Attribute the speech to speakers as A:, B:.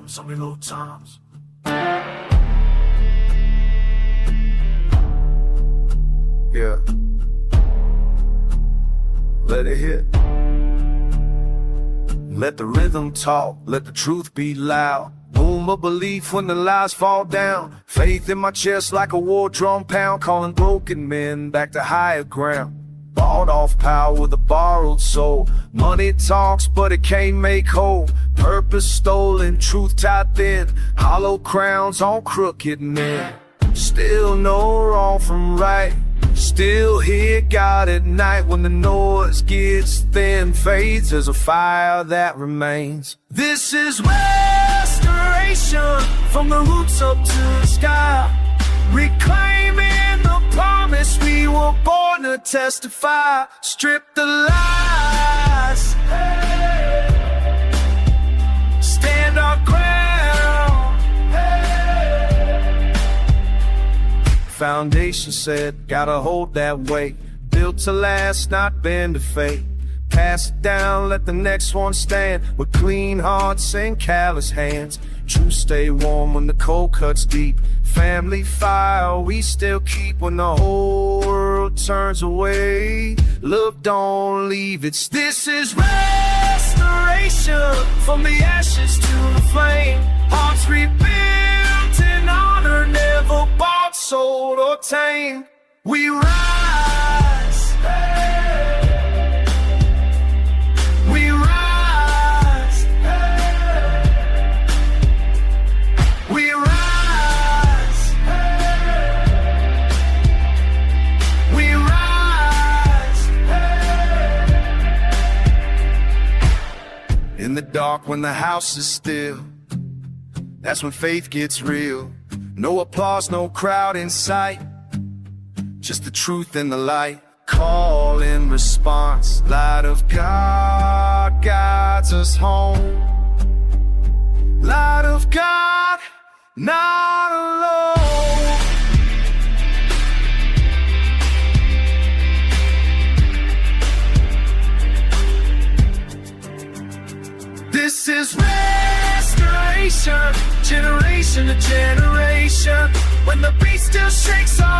A: times, only little times. Yeah. Let it hit. Let the rhythm talk, let the truth be loud. Boom of belief when the lies fall down. Faith in my chest like a war drum pound, calling broken men back to higher ground. Bought off power with a borrowed soul. Money talks, but it can't make whole. Purpose stolen, truth tied thin. Hollow crowns on crooked men. Still know wrong from right. Still hear God at night when the noise gets thin. Fades as a fire that remains. This is restoration, from the roots up to the sky. Reclaiming the promise we were born to testify. Strip the lies, hey. Stand our ground, hey. Foundation said, gotta hold that weight. Built to last, not bend to fate. Pass it down, let the next one stand. With clean hearts and callous hands. Truth stay warm when the cold cuts deep. Family fire we still keep when the whole world turns away. Love don't leave, this is restoration, from the ashes to the flame. Hearts rebuilt in honor, never bought, sold or tamed. We rise, hey. We rise, hey. We rise, hey. We rise, hey. In the dark when the house is still, that's when faith gets real. No applause, no crowd in sight, just the truth and the light. Call in response, light of God guides us home. Light of God, not alone. This is restoration, generation to generation. When the beat still shakes our